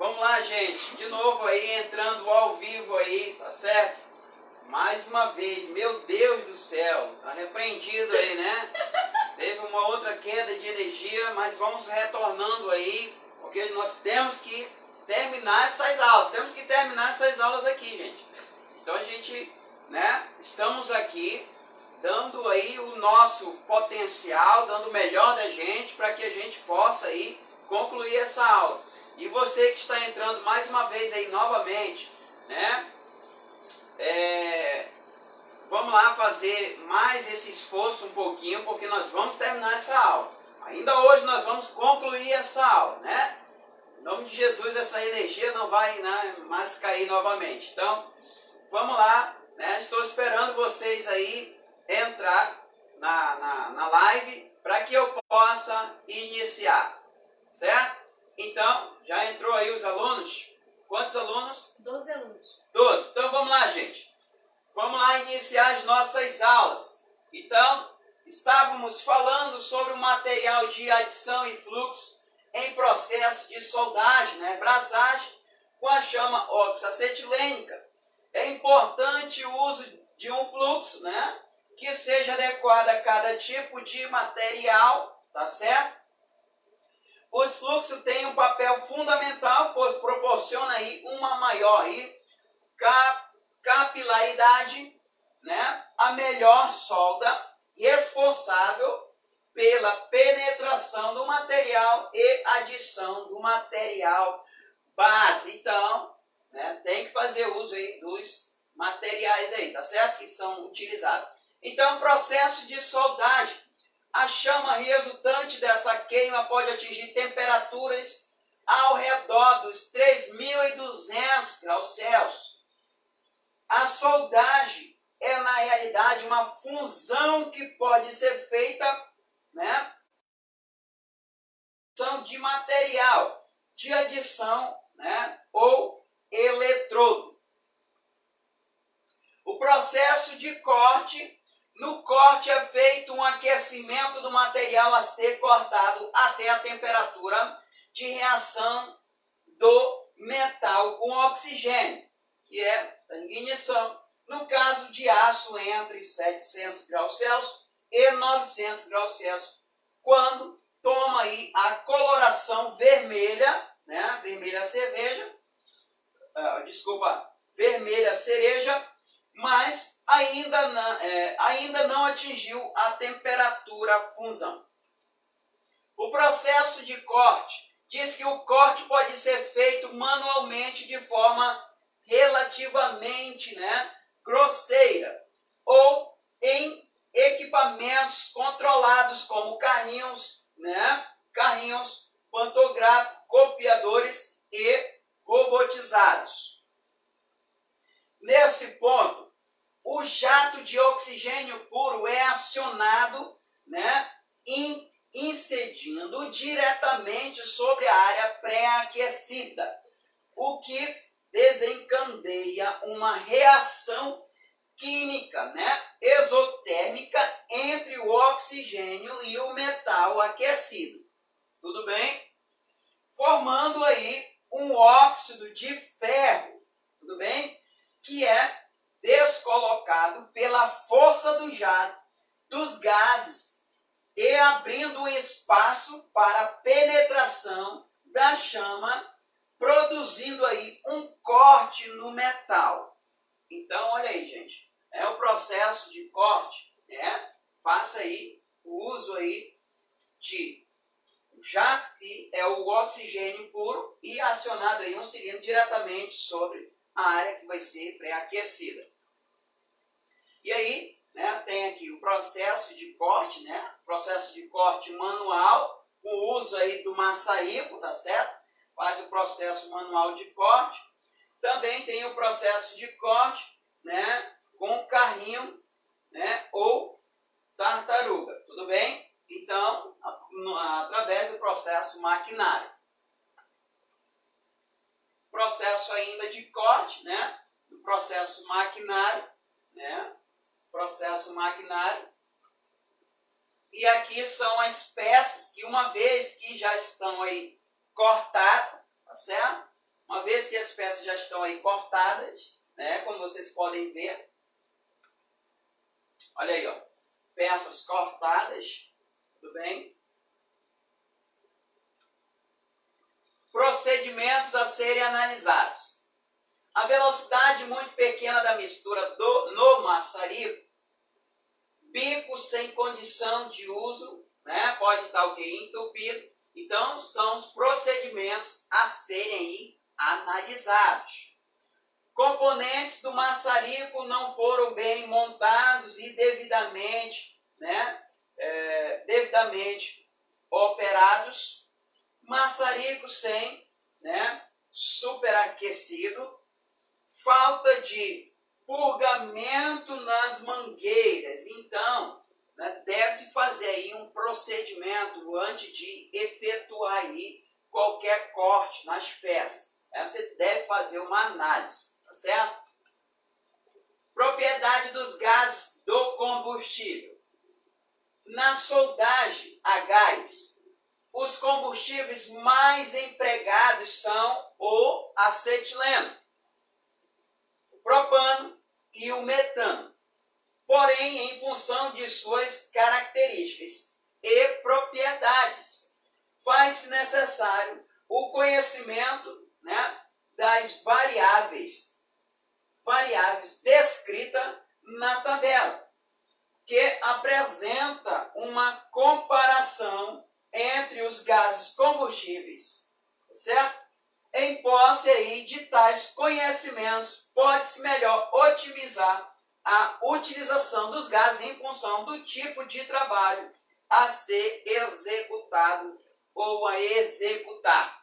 Vamos lá, gente. De novo aí, entrando ao vivo aí, tá certo? Mais uma vez, meu Deus do céu. Tá repreendido aí, né? Teve uma outra queda de energia, mas vamos retornando aí, porque nós temos que terminar essas aulas. Temos que terminar essas aulas aqui, gente. Então a gente, né, estamos aqui dando aí o nosso potencial, dando o melhor da gente para que a gente possa aí concluir essa aula. E você que está entrando mais uma vez aí novamente, né? Vamos lá fazer mais esse esforço um pouquinho, porque nós vamos terminar essa aula. Ainda hoje nós vamos concluir essa aula, né? Em nome de Jesus, essa energia não vai, né, mais cair novamente. Então, vamos lá, né? Estou esperando vocês aí entrar na live para que eu possa iniciar, certo? Então, já entrou aí os alunos? Quantos alunos? 12 alunos. 12. Então, vamos lá, gente. Vamos lá iniciar as nossas aulas. Então, estávamos falando sobre o material de adição e fluxo em processo de soldagem, né, brasagem, com a chama oxacetilênica. É importante o uso de um fluxo, né, que seja adequado a cada tipo de material, tá certo? Os fluxos têm um papel fundamental, pois proporciona aí uma maior capilaridade, né? A melhor solda responsável pela penetração do material e adição do material base. Então, né, tem que fazer uso aí dos materiais aí, tá certo? Que são utilizados. Então, processo de soldagem. A chama resultante dessa queima pode atingir temperaturas ao redor dos 3.200 graus Celsius. A soldagem é, na realidade, uma função que pode ser feita, né, de material, de adição, né, ou eletrodo. O processo de corte. No corte é feito um aquecimento do material a ser cortado até a temperatura de reação do metal com oxigênio, que é a ignição. No caso de aço, entre 700 graus Celsius e 900 graus Celsius, quando toma aí a coloração vermelha, né, vermelha cerveja, vermelha cereja, mas ainda não atingiu a temperatura função. O processo de corte diz que o corte pode ser feito manualmente de forma relativamente, né, grosseira, ou em equipamentos controlados como carrinhos, né, carrinhos pantográficos, copiadores e robotizados. Nesse ponto, o jato de oxigênio puro é acionado, né, incidindo diretamente sobre a área pré-aquecida, o que desencadeia uma reação química, né, exotérmica entre o oxigênio e o metal aquecido. Tudo bem? Formando aí um óxido de ferro, tudo bem? Que é descolocado pela força do jato dos gases e abrindo um espaço para a penetração da chama, produzindo aí um corte no metal. Então, olha aí, gente, é o processo de corte, né? Faça aí o uso aí de jato, que é o oxigênio puro, e acionado aí um cilindro diretamente sobre a área que vai ser pré-aquecida. E aí, né, tem aqui o processo de corte, né? Processo de corte manual, com o uso aí do maçarico, tá certo? Faz o processo manual de corte. Também tem o processo de corte, né, com carrinho, né, ou tartaruga, tudo bem? Então, através do processo maquinário. Processo ainda de corte, né, do processo maquinário, né, processo maquinário. E aqui são as peças que, uma vez que já estão aí cortadas, tá certo? Uma vez que as peças já estão aí cortadas, né, como vocês podem ver. Olha aí, ó, peças cortadas, tudo bem? Procedimentos a serem analisados. A velocidade muito pequena da mistura no maçarico, bico sem condição de uso, né, pode estar o quê? Entupido. Então, são os procedimentos a serem aí analisados. Componentes do maçarico não foram bem montados e devidamente, né, devidamente operados. Maçarico sem, né, superaquecido. Falta de purgamento nas mangueiras. Então, né, deve-se fazer aí um procedimento antes de efetuar aí qualquer corte nas peças. Você deve fazer uma análise, tá certo? Propriedade dos gases do combustível. Na soldagem a gás, os combustíveis mais empregados são o acetileno, o propano e o metano. Porém, em função de suas características e propriedades, faz-se necessário o conhecimento, né, das variáveis descritas na tabela, que apresenta uma comparação entre os gases combustíveis, certo? Em posse aí de tais conhecimentos, pode-se melhor otimizar a utilização dos gases em função do tipo de trabalho a ser executado ou a executar.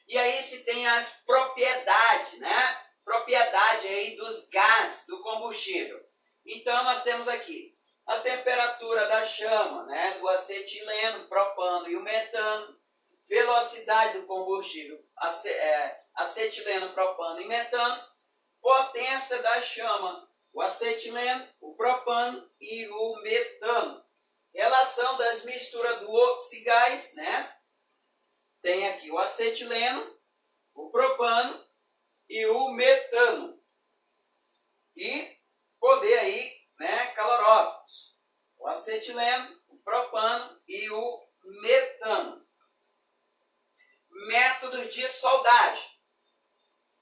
E aí se tem as propriedades, né? Propriedade aí dos gases, do combustível. Então nós temos aqui a temperatura da chama, né, do acetileno, propano e o metano, velocidade do combustível, acetileno, propano e metano, potência da chama, o acetileno, o propano e o metano. Relação das misturas do oxigás, né? Tem aqui o acetileno, o propano e o metano. E poder aí, né, caloróficos, o acetileno, o propano e o metano. Métodos de soldagem.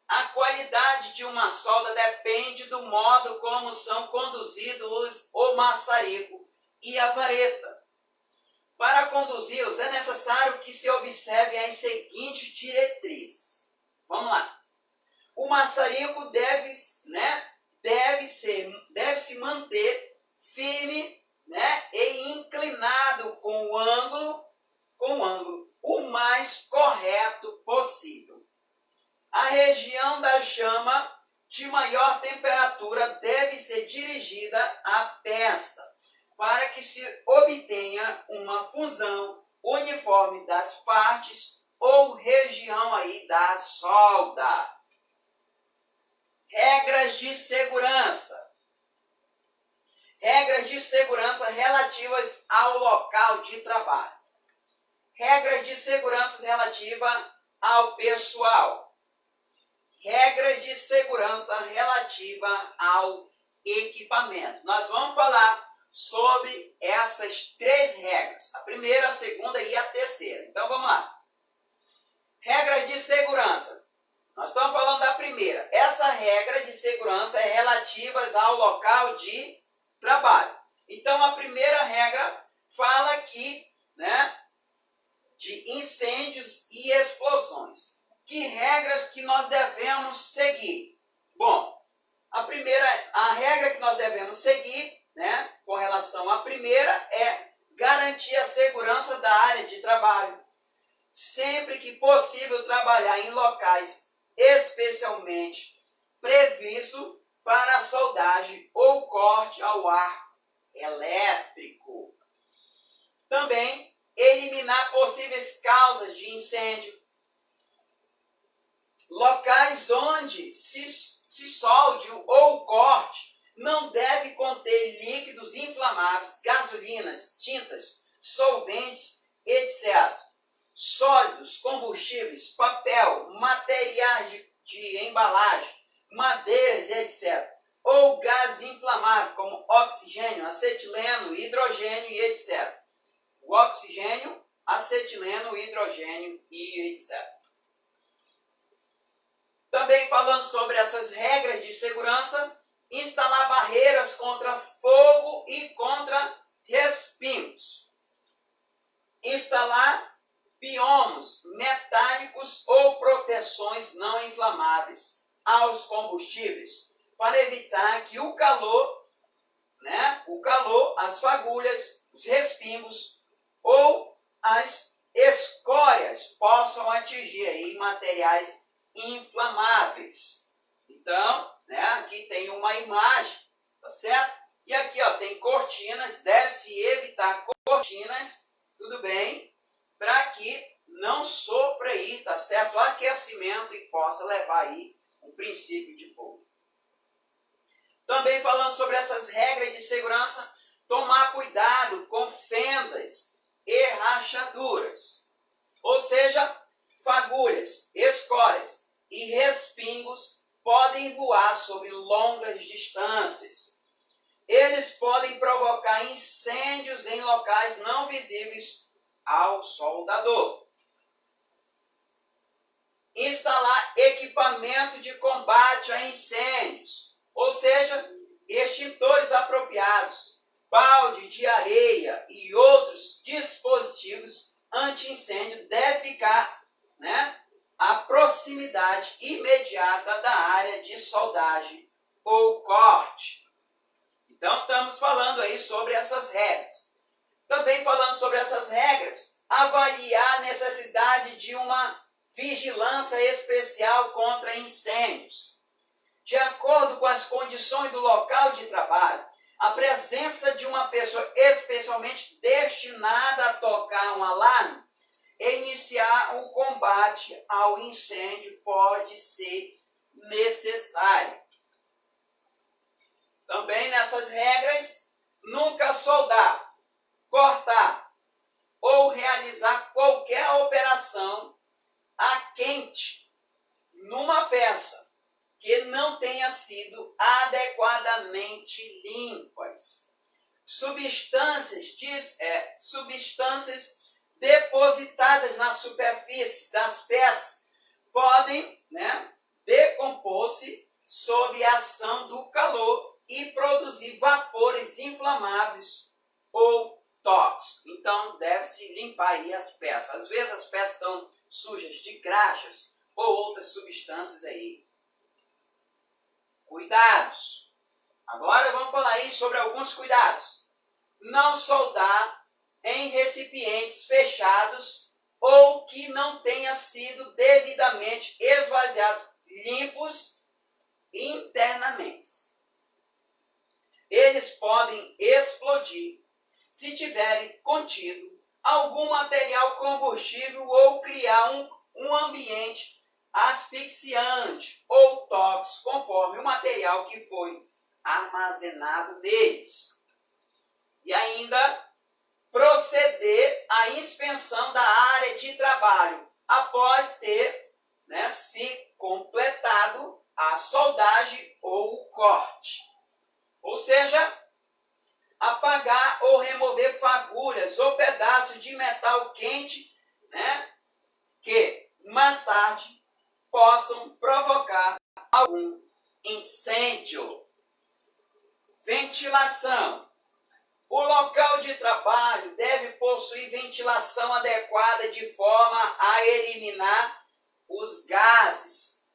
A qualidade de uma solda depende do modo como são conduzidos o maçarico e a vareta. Para conduzi-los é necessário que se observe as seguintes diretrizes. Vamos lá. O maçarico deve se manter firme, né, e inclinado com o ângulo o mais correto possível. A região da chama de maior temperatura deve ser dirigida à peça, para que se obtenha uma fusão uniforme das partes ou região aí da solda. Regras de segurança. Regras de segurança relativas ao local de trabalho. Regras de segurança relativas ao pessoal. Regras de segurança relativa ao equipamento. Nós vamos falar sobre essas três regras. A primeira, a segunda e a terceira. Então vamos lá. Regras de segurança. Nós estamos falando da primeira. Essa regra de segurança é relativa ao local de trabalho. Então a primeira regra fala aqui, né, de incêndios e explosões. Que regras que nós devemos seguir? Bom, a regra que nós devemos seguir, né, com relação à primeira, é garantir a segurança da área de trabalho. Sempre que possível, trabalhar em locais especialmente previsto para a soldagem ou corte ao ar elétrico. Também eliminar possíveis causas de incêndio. Locais onde se solde ou corte não deve conter líquidos inflamáveis, gasolinas, tintas, solventes, etc. sólidos, combustíveis, papel, materiais de embalagem, madeiras e etc. Ou gases inflamáveis, como oxigênio, acetileno, hidrogênio e etc. O oxigênio, acetileno, hidrogênio e etc. Também falando sobre essas regras de segurança, instalar barreiras contra fogo e contra respingos. Instalar biomos metálicos ou proteções não inflamáveis aos combustíveis para evitar que o calor, as fagulhas, os respingos ou as escórias possam atingir aí materiais inflamáveis. Então, aqui tem uma imagem, tá certo? E aqui tem cortinas, deve-se evitar cortinas, tudo bem? Para que não sofra aí, tá certo? O aquecimento e possa levar aí um princípio de fogo. Também falando sobre essas regras de segurança, tomar cuidado com fendas e rachaduras. Ou seja, fagulhas, escórias e respingos podem voar sobre longas distâncias. Eles podem provocar incêndios em locais não visíveis ao soldador. Instalar equipamento de combate a incêndios, ou seja, extintores apropriados, balde de areia e outros dispositivos anti-incêndio deve ficar, à proximidade imediata da área de soldagem ou corte. Então, estamos falando aí sobre essas regras. Também falando sobre essas regras, avaliar a necessidade de uma vigilância especial contra incêndios. De acordo com as condições do local de trabalho, a presença de uma pessoa especialmente destinada a tocar um alarme e iniciar o combate ao incêndio pode ser necessário. Também nessas regras, nunca soldar, cortar ou realizar qualquer operação a quente numa peça que não tenha sido adequadamente limpas. Substâncias depositadas na superfície das peças podem decompor-se sob a ação do calor e produzir vapores inflamáveis ou tóxicos. Então, deve-se limpar aí as peças. Às vezes as peças estão sujas de graxas ou outras substâncias aí. Cuidados. Agora vamos falar aí sobre alguns cuidados. Não soldar em recipientes fechados ou que não tenha sido devidamente esvaziados, limpos internamente. Eles podem explodir se tiverem contido algum material combustível ou criar um ambiente asfixiante ou tóxico conforme o material que foi armazenado deles. E ainda proceder à inspeção da área de trabalho após ter se completado a soldagem ou o corte. Ou seja, apagar ou remover fagulhas ou pedaços de metal quente, que mais tarde possam provocar algum incêndio. Ventilação. O local de trabalho deve possuir ventilação adequada de forma a eliminar os gases,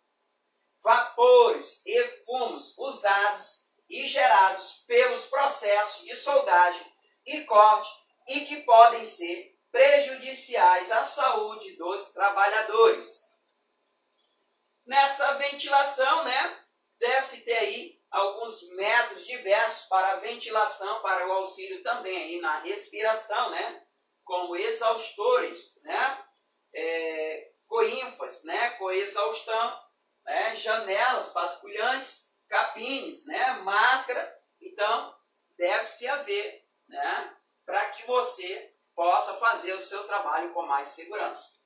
vapores e fumos usados e gerados pelos processos de soldagem e corte e que podem ser prejudiciais à saúde dos trabalhadores. Nessa ventilação, deve-se ter aí alguns métodos diversos para a ventilação, para o auxílio também aí na respiração, como exaustores, coínfas, coexaustão, janelas basculhantes, capines, máscara. Então, deve-se haver, para que você possa fazer o seu trabalho com mais segurança.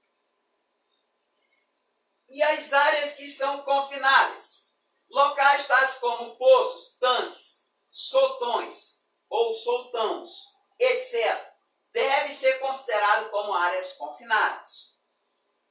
E as áreas que são confináveis? Locais tais como poços, tanques, soltões ou soltões, etc., deve ser considerado como áreas confinadas.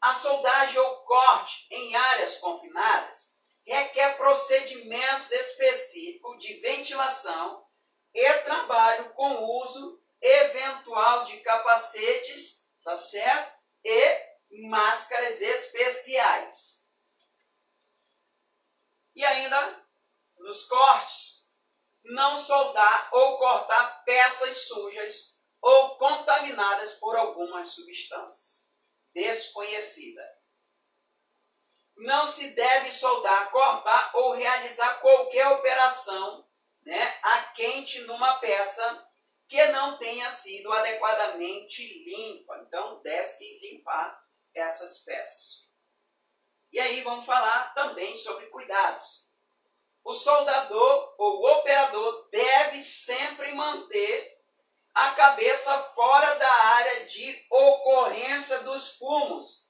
A soldagem ou corte em áreas confinadas requer procedimentos específicos de ventilação e trabalho com uso eventual de capacetes, tá certo? E máscaras especiais. E ainda, nos cortes, não soldar ou cortar peças sujas ou contaminadas por algumas substâncias desconhecidas. Não se deve soldar, cortar ou realizar qualquer operação, a quente numa peça que não tenha sido adequadamente limpa. Então, deve-se limpar essas peças. E aí vamos falar também sobre cuidados. O soldador ou o operador deve sempre manter a cabeça fora da área de ocorrência dos fumos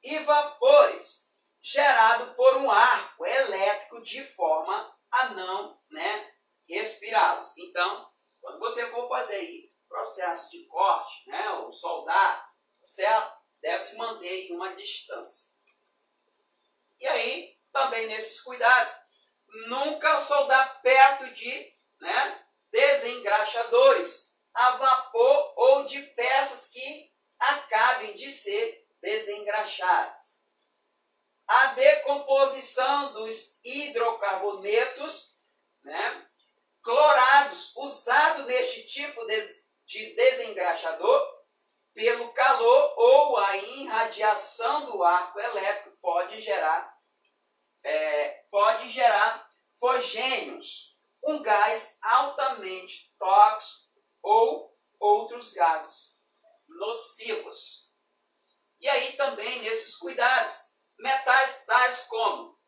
e vapores gerado por um arco elétrico de forma a não respirá-los. Então, quando você for fazer aí processo de corte, ou soldar, certo? Deve se manter em uma distância. E aí, também nesses cuidados, nunca soldar perto de desengraxadores a vapor ou de peças que acabem de ser desengraxadas. A decomposição dos hidrocarbonetos clorados usados neste tipo de desengraxador pelo calor ou a irradiação do arco elétrico pode gerar fogênios, um gás altamente tóxico ou outros gases nocivos. E aí também nesses cuidados, metais tais como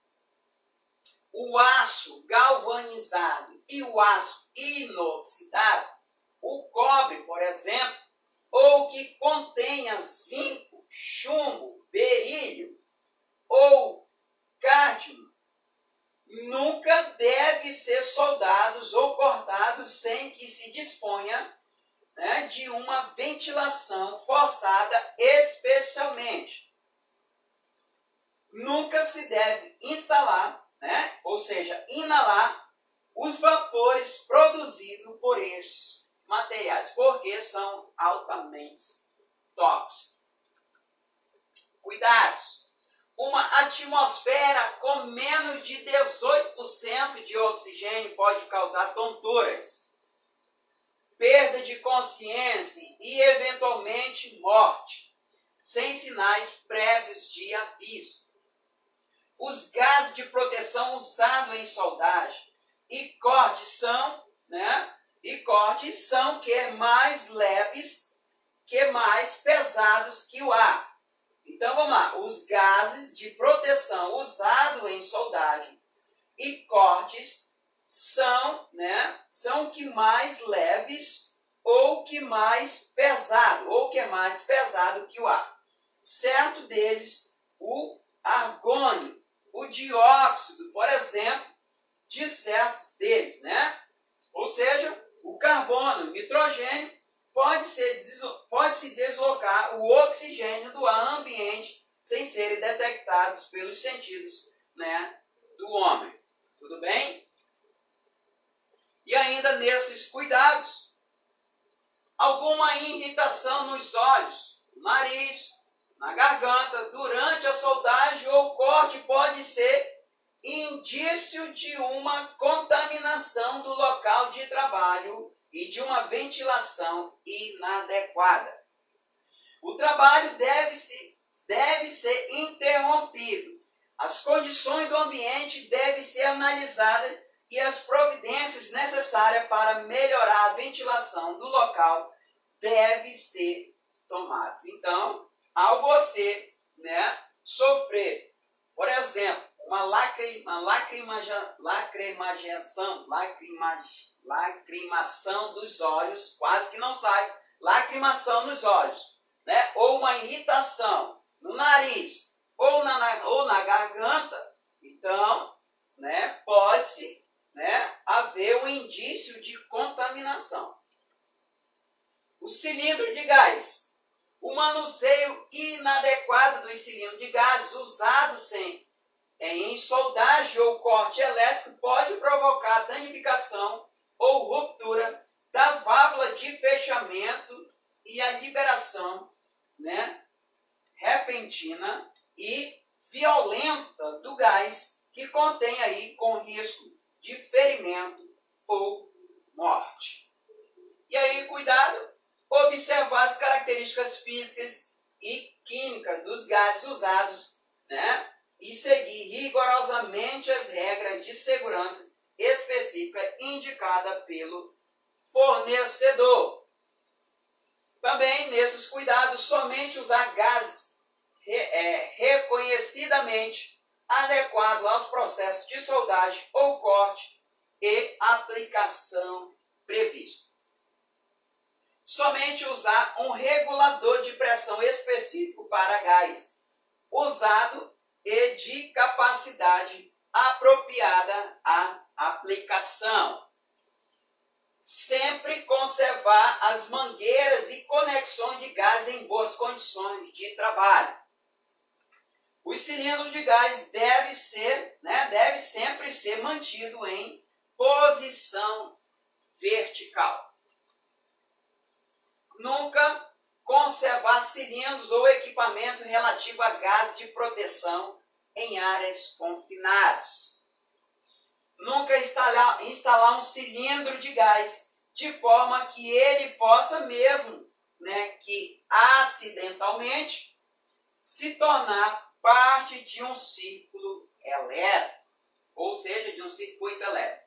o aço galvanizado e o aço inoxidável, o cobre, por exemplo, ou que contenha zinco, chumbo, berílio ou cádmio, nunca deve ser soldados ou cortados sem que se disponha de uma ventilação forçada especialmente. Nunca se deve instalar, ou seja, inalar os vapores produzidos por estes materiais, porque são altamente tóxicos. Cuidados. Uma atmosfera com menos de 18% de oxigênio pode causar tonturas, perda de consciência e, eventualmente, morte, sem sinais prévios de aviso. Os gases de proteção usados em soldagem e cortes são que mais leves, que mais pesados que o ar. Então, vamos lá. Os gases de proteção usados em soldagem e cortes são que mais leves ou que mais pesado, ou que é mais pesado que o ar. Certo deles, o argônio, o dióxido, por exemplo, de certos deles, Ou seja, o carbono, o nitrogênio, pode se deslocar o oxigênio do ar ambiente sem serem detectados pelos sentidos do homem. Tudo bem? E ainda nesses cuidados, alguma irritação nos olhos, no nariz, na garganta, durante a soldagem ou corte pode ser indício de uma contaminação do local de trabalho e de uma ventilação inadequada. O trabalho deve ser interrompido. As condições do ambiente devem ser analisadas e as providências necessárias para melhorar a ventilação do local devem ser tomadas. Então, ao você sofrer, por exemplo, uma lacrimação dos olhos, quase que não sai, lacrimação nos olhos, né? Ou uma irritação no nariz ou na garganta, então, né, pode-se, né, haver um indício de contaminação. O cilindro de gás. O manuseio inadequado dos cilindros de gás usados em soldagem ou corte elétrico pode provocar danificação ou ruptura da válvula de fechamento e a liberação, né, repentina e violenta do gás que contém aí com risco de ferimento ou morte. E aí, cuidado, observar as características físicas e químicas dos gases usados, né, e seguir rigorosamente as regras de segurança específica indicada pelo fornecedor. Também, nesses cuidados, somente usar gás reconhecidamente adequado aos processos de soldagem ou corte e aplicação previsto. Somente usar um regulador de pressão específico para gás, usado e de capacidade apropriada à aplicação. Sempre conservar as mangueiras e conexões de gás em boas condições de trabalho. Os cilindros de gás devem sempre ser mantido em posição vertical. Nunca conservar cilindros ou equipamento relativo a gás de proteção em áreas confinadas. Nunca instalar um cilindro de gás de forma que ele possa mesmo, né, que acidentalmente se tornar parte de um círculo elétrico, ou seja, de um circuito elétrico.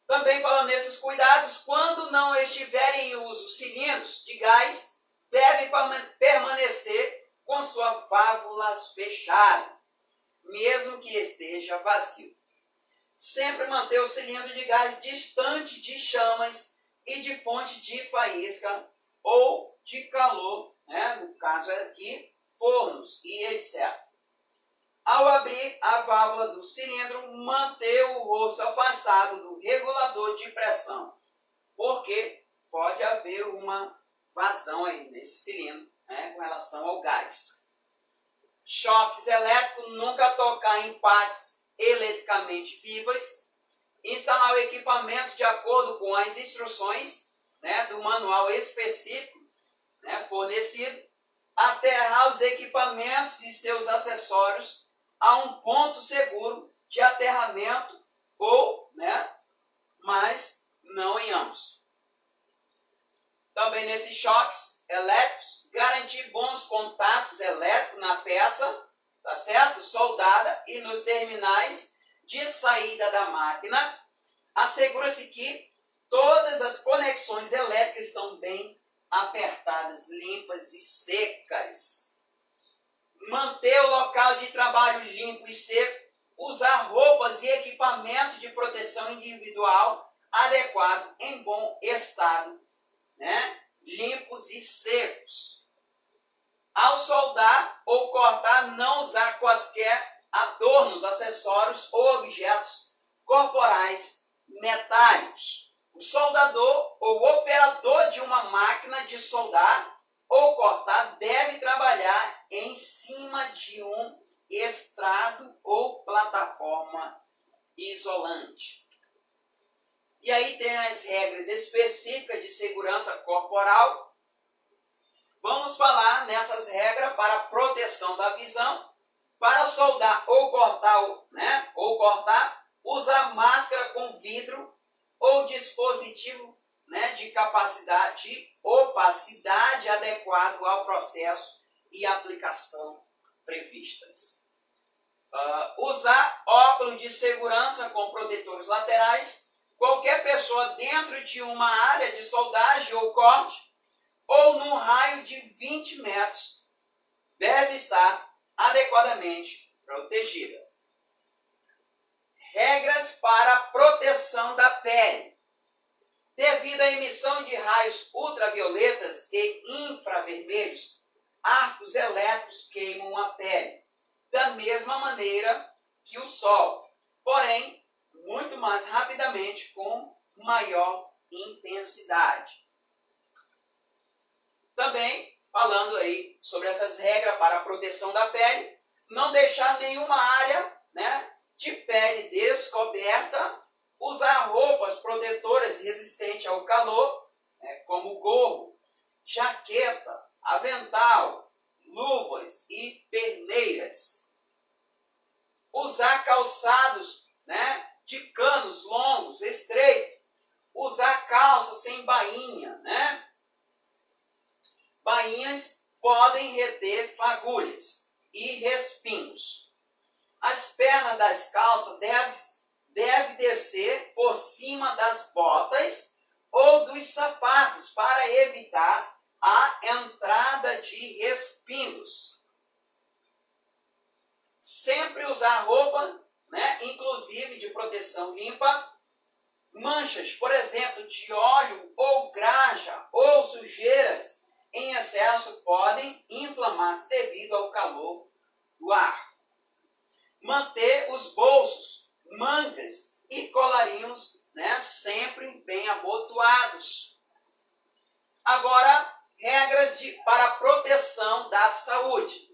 Também falando nesses cuidados, quando não estiverem em uso cilindros de gás, devem permanecer com suas válvulas fechadas, mesmo que esteja vazio. Sempre manter o cilindro de gás distante de chamas e de fonte de faísca ou de calor, né? No caso aqui, fornos e etc. Ao abrir a válvula do cilindro, manter o rosto afastado do regulador de pressão, porque pode haver uma vazão aí nesse cilindro, né, com relação ao gás. Choques elétricos, nunca tocar em partes eletricamente vivas. Instalar o equipamento de acordo com as instruções, né, do manual específico, né, fornecido. Aterrar os equipamentos e seus acessórios a um ponto seguro de aterramento ou, né, mas não em ambos. Também nesses choques elétricos, garantir bons contatos elétricos na peça, tá certo? Soldada e nos terminais de saída da máquina. Assegura-se que todas as conexões elétricas estão bem apertadas, limpas e secas. Manter o local de trabalho limpo e seco. Usar roupas e equipamentos de proteção individual adequado em bom estado, né? Limpos e secos. Ao soldar ou cortar, não usar quaisquer adornos, acessórios ou objetos corporais metálicos. O soldador ou operador de uma máquina de soldar ou cortar deve trabalhar em cima de um estrado ou plataforma isolante. E aí tem as regras específicas de segurança corporal. Vamos falar nessas regras para proteção da visão. Para soldar ou cortar, usar máscara com vidro ou dispositivo, né, de opacidade adequado ao processo e aplicação previstas. Usar óculos de segurança com protetores laterais. Qualquer pessoa dentro de uma área de soldagem ou corte ou num raio de 20 metros deve estar adequadamente protegida. Regras para a proteção da pele. Devido à emissão de raios ultravioletas e infravermelhos, arcos elétricos queimam a pele, da mesma maneira que o Sol, porém, muito mais rapidamente, com maior intensidade. Também, falando aí sobre essas regras para a proteção da pele, não deixar nenhuma área, né, de pele descoberta, usar roupas protetoras resistentes ao calor, né, como gorro, jaqueta, avental, luvas e perneiras. Usar calçados, né, de canos longos, estreitos. Usar calça sem bainha, né? Bainhas podem reter fagulhas e respingos. As pernas das calças deve descer por cima das botas ou dos sapatos para evitar a entrada de respingos. Sempre usar roupa, né, inclusive de proteção limpa. Manchas, por exemplo, de óleo ou graxa ou sujeiras em excesso podem inflamar-se devido ao calor do ar. Manter os bolsos, mangas e colarinhos, né, sempre bem abotoados. Agora, regras para proteção da saúde,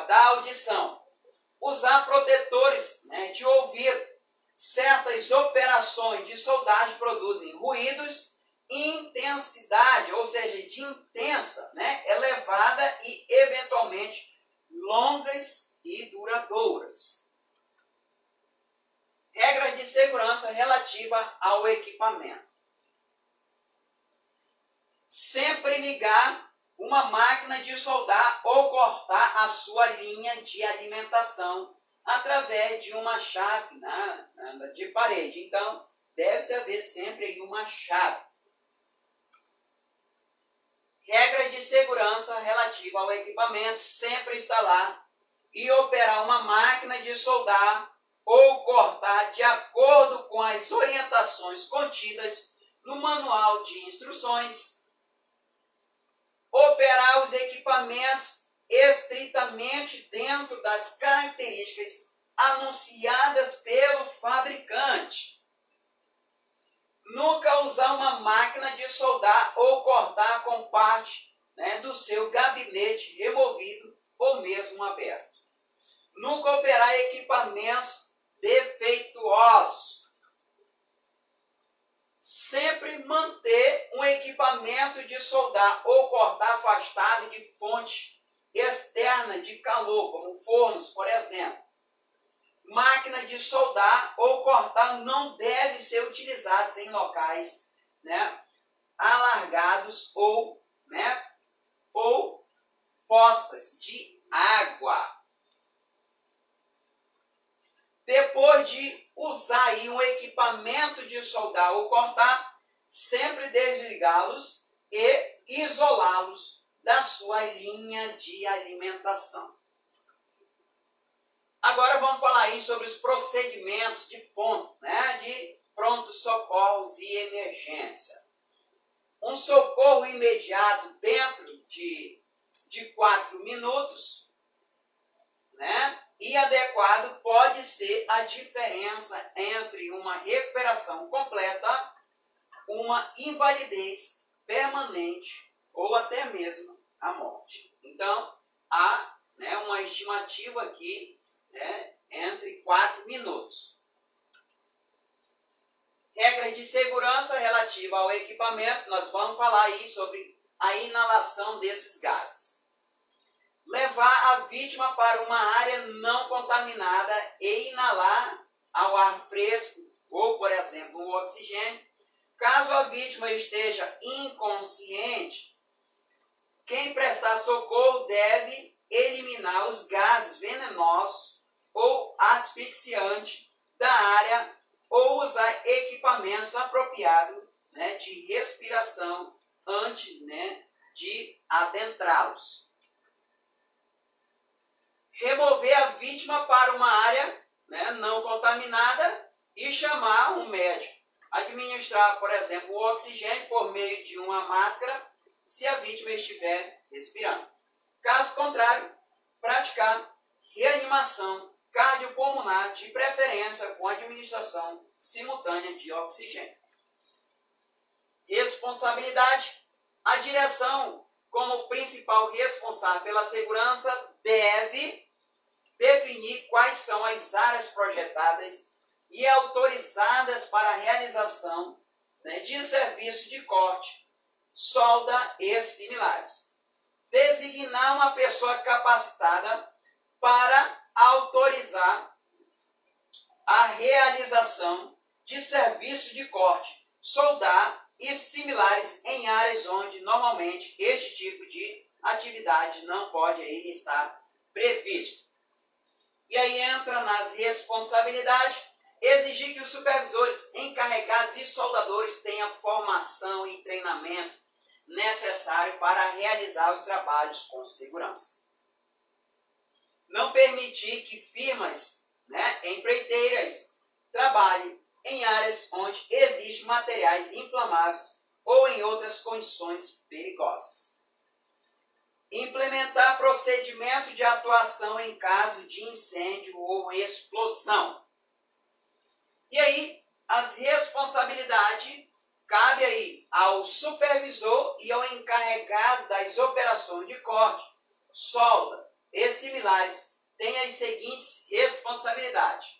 da audição. Usar protetores, né, de ouvido. Certas operações de soldagem produzem ruídos intensidade, ou seja, de intensa, né, elevada e eventualmente longas e duradouras. Regras de segurança relativa ao equipamento. Sempre ligar uma máquina de soldar ou cortar a sua linha de alimentação através de uma chave de parede. Então, deve-se haver sempre aí uma chave. Regra de segurança relativa ao equipamento, sempre instalar e operar uma máquina de soldar ou cortar de acordo com as orientações contidas no manual de instruções. Operar os equipamentos estritamente dentro das características anunciadas pelo fabricante. Nunca usar uma máquina de soldar ou cortar com parte, né, do seu gabinete removido ou mesmo aberto. Nunca operar equipamentos defeituosos. Sempre manter um equipamento de soldar ou cortar afastado de fonte externa de calor, como fornos, por exemplo. Máquina de soldar ou cortar não deve ser utilizados em locais, né, alargados ou poças de água. Depois de usar aí um equipamento de soldar ou cortar, sempre desligá-los e isolá-los da sua linha de alimentação. Agora vamos falar aí sobre os procedimentos de ponto, né, de prontos socorros e emergência. Um socorro imediato dentro de 4 minutos, né, e adequado pode ser a diferença entre uma recuperação completa, uma invalidez permanente ou até mesmo a morte. Então, há, né, uma estimativa aqui, né, entre 4 minutos. Regras de segurança relativa ao equipamento, nós vamos falar aí sobre a inalação desses gases. Levar a vítima para uma área não contaminada e inalar ao ar fresco ou, por exemplo, o oxigênio. Caso a vítima esteja inconsciente, quem prestar socorro deve eliminar os gases venenosos ou asfixiantes da área ou usar equipamentos apropriados, né, de respiração antes, né, de adentrá-los. Remover a vítima para uma área, né, não contaminada e chamar um médico. administrar, por exemplo, o oxigênio por meio de uma máscara se a vítima estiver respirando. Caso contrário, praticar reanimação cardiopulmonar, de preferência com administração simultânea de oxigênio. Responsabilidade. A direção, como principal responsável pela segurança, deve definir quais são as áreas projetadas e autorizadas para a realização, de serviço de corte, solda e similares. Designar uma pessoa capacitada para autorizar a realização de serviço de corte, soldar e similares em áreas onde normalmente este tipo de atividade não pode aí estar previsto. E aí entra nas responsabilidades, exigir que os supervisores encarregados e soldadores tenham formação e treinamento necessário para realizar os trabalhos com segurança. Não permitir que firmas, empreiteiras, trabalhem em áreas onde existem materiais inflamáveis ou em outras condições perigosas. Implementar procedimento de atuação em caso de incêndio ou explosão. E aí, as responsabilidades cabe aí ao supervisor e ao encarregado das operações de corte, solda e similares, tem as seguintes responsabilidades.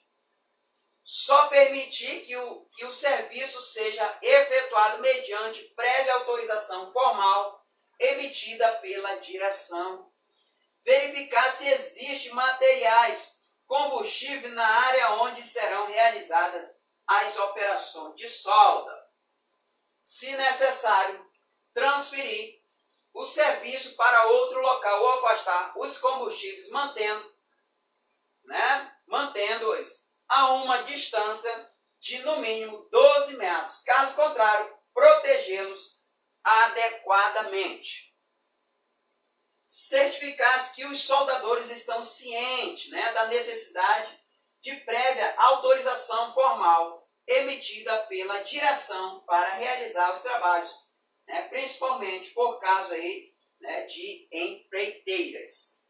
Só permitir que o serviço seja efetuado mediante prévia autorização formal emitida pela direção. Verificar se existem materiais, combustível na área onde serão realizadas as operações de solda. Se necessário, transferir o serviço para outro local ou afastar os combustíveis, mantendo-os a uma distância de no mínimo 12 metros. Caso contrário, protegê-los adequadamente. Certificar-se que os soldadores estão cientes, da necessidade de prévia autorização formal emitida pela direção para realizar os trabalhos, principalmente por caso aí, de empreiteiras.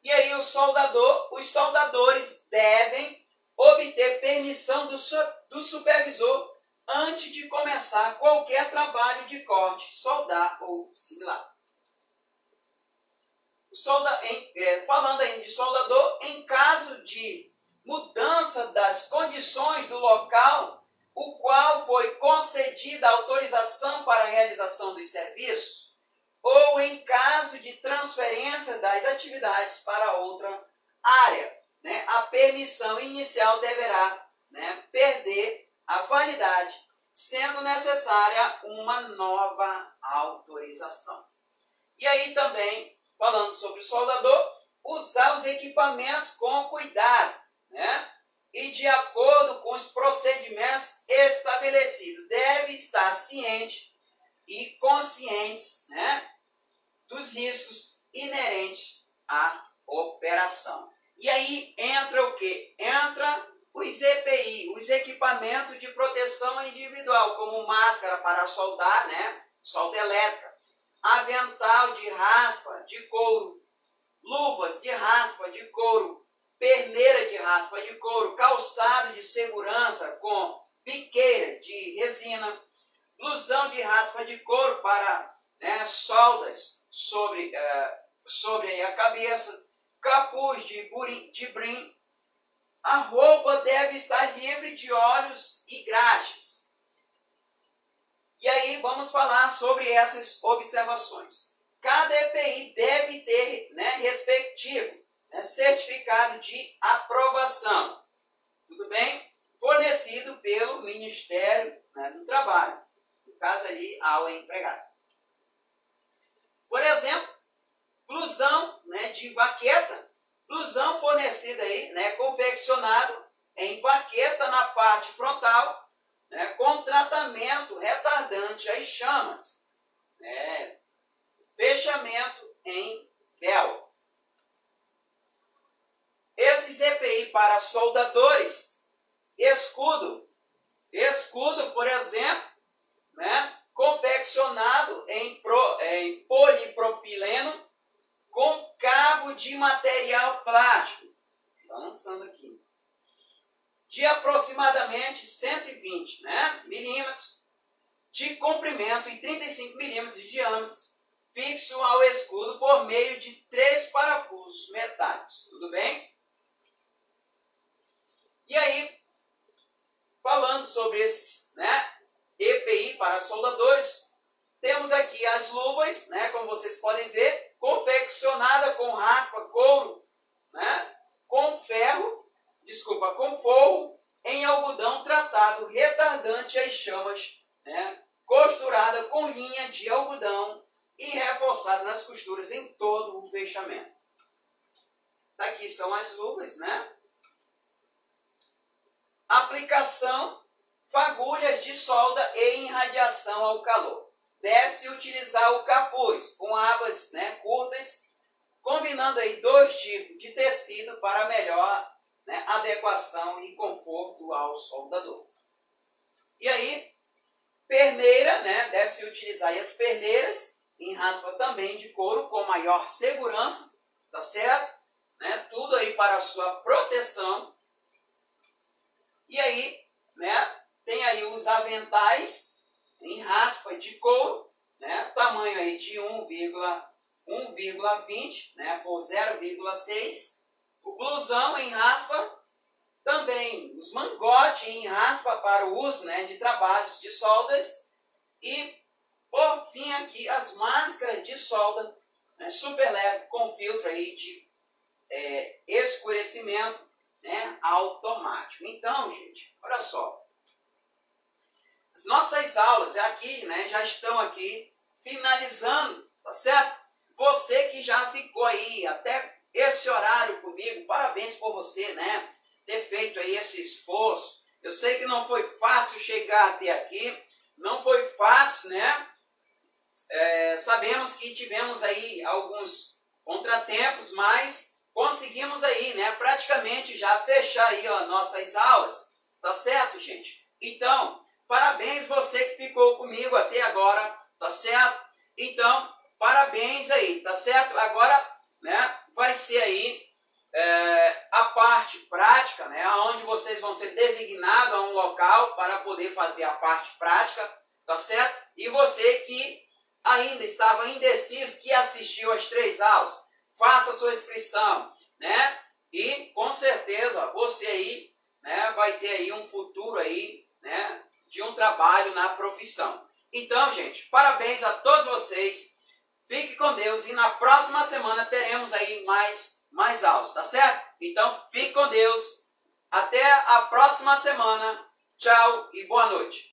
E aí os soldadores devem obter permissão do supervisor antes de começar qualquer trabalho de corte, soldar ou similar. Falando ainda de soldador, em caso de mudança das condições do local, o qual foi concedida a autorização para a realização dos serviços, ou em caso de transferência das atividades para outra área, a permissão inicial deverá perder a validade, sendo necessária uma nova autorização. E aí também, falando sobre o soldador, usar os equipamentos com cuidado, e de acordo com os procedimentos estabelecidos. Deve estar ciente e conscientes, dos riscos inerentes à operação. E aí entra o quê? Entra os EPI, os equipamentos de proteção individual, como máscara para soldar, solda elétrica, avental de raspa de couro, luvas de raspa de couro, perneira de raspa de couro, calçado de segurança com biqueiras de resina, blusão de raspa de couro para soldas sobre a cabeça, capuz de brim. A roupa deve estar livre de óleos e graxas. E aí vamos falar sobre essas observações. Cada EPI deve ter respectivo certificado de aprovação. Tudo bem? Fornecido pelo Ministério do Trabalho. No caso ali, ao empregado. Por exemplo, blusão de vaqueta. Blusão fornecido aí, confeccionado em vaqueta na parte frontal, com tratamento retardante às chamas, fechamento em véu. Esses EPI para soldadores, escudo escudo, por exemplo, né, confeccionado em polipropileno com cabo de material plástico, balançando aqui, de aproximadamente 120, né, milímetros de comprimento e 35 milímetros de diâmetro, fixo ao escudo por meio de 3 parafusos metálicos. Tudo bem? E aí, falando sobre esses, né, EPI para soldadores, temos aqui as luvas, né, como vocês podem ver, confeccionada com raspa, couro, né, com forro em algodão tratado retardante às chamas, né, costurada com linha de algodão e reforçada nas costuras em todo o fechamento. Aqui são as luvas, né? Aplicação, fagulhas de solda e irradiação ao calor. Deve-se utilizar o capuz com abas, né, curtas, combinando aí 2 tipos de tecido para melhor, né, adequação e conforto ao soldador. E aí, perneira, né, deve-se utilizar aí as perneiras em raspa também de couro com maior segurança, tá certo? Né, tudo aí para a sua proteção. E aí, né, tem aí os aventais em raspa de couro, né, tamanho aí de 1,20, né, por 0,6. O blusão em raspa, também os mangotes em raspa para o uso, né, de trabalhos de soldas. E, por fim, aqui as máscaras de solda, né, super leve com filtro aí de escurecimento, né, automático. Então, gente, olha só. As nossas aulas aqui, né, já estão aqui finalizando, tá certo? Você que já ficou aí até esse horário comigo, parabéns por você, né, ter feito aí esse esforço. Eu sei que não foi fácil chegar até aqui, não foi fácil, né? Sabemos que tivemos aí alguns contratempos, mas conseguimos aí, né, praticamente já fechar aí, ó, nossas aulas, tá certo, gente? Então, parabéns você que ficou comigo até agora, tá certo? Então, parabéns aí, tá certo? Agora, né, vai ser aí a parte prática, né, onde vocês vão ser designados a um local para poder fazer a parte prática, tá certo? E você que ainda estava indeciso, que assistiu às 3 aulas, faça sua inscrição, né? E com certeza você aí, né, vai ter aí um futuro aí, né, de um trabalho na profissão. Então, gente, parabéns a todos vocês. Fique com Deus e na próxima semana teremos aí mais aulas, tá certo? Então, fique com Deus. Até a próxima semana. Tchau e boa noite.